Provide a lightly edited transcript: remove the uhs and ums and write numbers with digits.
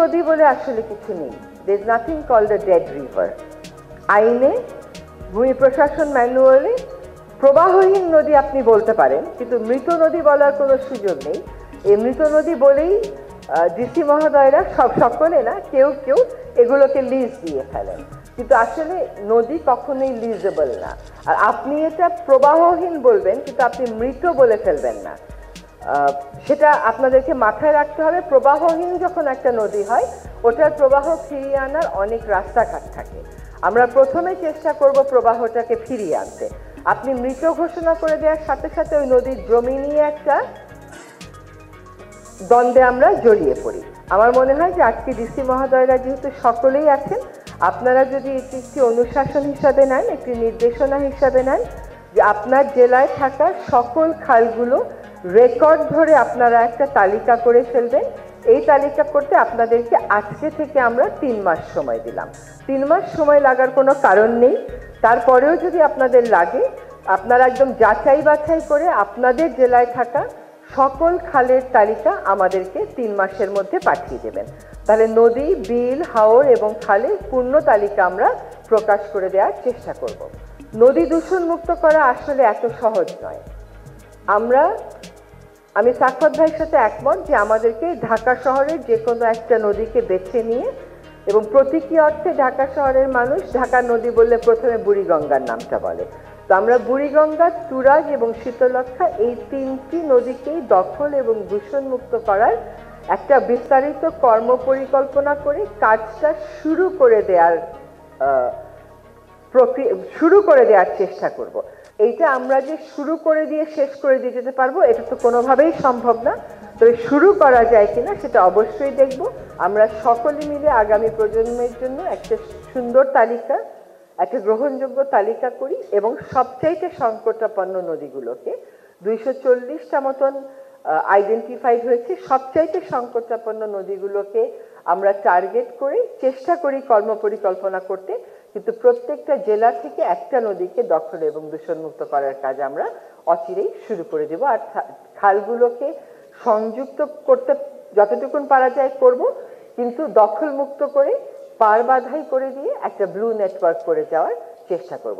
নদী বলে আসলে কিছু নেই। there is nothing called a dead river. আইনে, ভূমি প্রশাসন ম্যানুয়ালে প্রবাহহীন নদী আপনি বলতে পারেন, কিন্তু মৃত নদী বলার কোনো সুযোগ নেই। এই মৃত নদী বলেই ডিসি মহোদয়রা সকলে না, কেউ কেউ এগুলোকে লিজ দিয়ে ফেলেন, কিন্তু আসলে নদী কখনোই লিজেবল না। আর আপনি এটা প্রবাহহীন বলবেন, কিন্তু আপনি মৃত বলে ফেলবেন না। সেটা আপনাদেরকে মাথায় রাখতে হবে। প্রবাহহীন যখন একটা নদী হয়, ওটার প্রবাহ ফিরিয়ে আনার অনেক রাস্তাঘাট থাকে। আমরা প্রথমে চেষ্টা করব প্রবাহটাকে ফিরিয়ে আনতে। আপনি মৃত ঘোষণা করে দেওয়ার সাথে সাথে ওই নদীর জমি নিয়ে একটা দ্বন্দ্বে আমরা জড়িয়ে পড়ি। আমার মনে হয় যে আজকে ডিসি মহোদয়রা যেহেতু সকলেই আছেন, আপনারা যদি এটি একটি অনুশাসন হিসাবে নেন, একটি নির্দেশনা হিসাবে নেন, যে আপনার জেলায় থাকা সকল খালগুলো রেকর্ড ধরে আপনারা একটা তালিকা করে ফেলবেন। এই তালিকা করতে আপনাদেরকে আজকে থেকে আমরা 3 মাস সময় দিলাম। 3 মাস সময় লাগার কোনো কারণ নেই। তারপরেও যদি আপনাদের লাগে, আপনারা একদম যাচাই বাছাই করে আপনাদের জেলায় থাকা সকল খালের তালিকা আমাদেরকে 3 মাসের মধ্যে পাঠিয়ে দেবেন। তাহলে নদী, বিল, হাওর এবং খালের পূর্ণ তালিকা আমরা প্রকাশ করে দেওয়ার চেষ্টা করব। নদী দূষণ মুক্ত করা আসলে এত সহজ নয়। আমি সাক্ষাৎ ভাইয়ের সাথে একমত যে আমাদেরকে ঢাকা শহরের যে কোনো একটা নদীকে বেছে নিয়ে, এবং প্রতীকী অর্থে ঢাকা শহরের মানুষ ঢাকা নদী বললে প্রথমে বুড়িগঙ্গার নামটা বলে। তো আমরা বুড়িগঙ্গা, তুরাগ এবং শীতলক্ষ্যা এই 3টি নদীকেই দখল এবং দূষণ মুক্ত করার একটা বিস্তারিত কর্মপরিকল্পনা করে কাজটা শুরু করে দেওয়ার চেষ্টা করব। এইটা আমরা যে শুরু করে দিয়ে শেষ করে দিয়ে যেতে পারবো, এটা তো কোনোভাবেই সম্ভব না। তবে শুরু করা যায় কিনা সেটা অবশ্যই দেখব। আমরা সকলে মিলে আগামী প্রজন্মের জন্য একটা সুন্দর তালিকা, একটা গ্রহণযোগ্য তালিকা করি, এবং সবচাইতে সংকটাপন্ন নদীগুলোকে 240টা মতন আইডেন্টিফাইড হয়েছে। সবচাইতে সংকটাপন্ন নদীগুলোকে আমরা টার্গেট করে চেষ্টা করি কর্মপরিকল্পনা করতে, কিন্তু প্রত্যেকটা জেলা থেকে একটা নদীকে দখল এবং দূষণমুক্ত করার কাজ আমরা অচিরেই শুরু করে দেব। আর খালগুলোকে সংযুক্ত করতে যতটুকুন পারা যায় করব, কিন্তু দখল মুক্ত করে পার বাধাই করে দিয়ে একটা ব্লু নেটওয়ার্ক করে যাওয়ার চেষ্টা করব।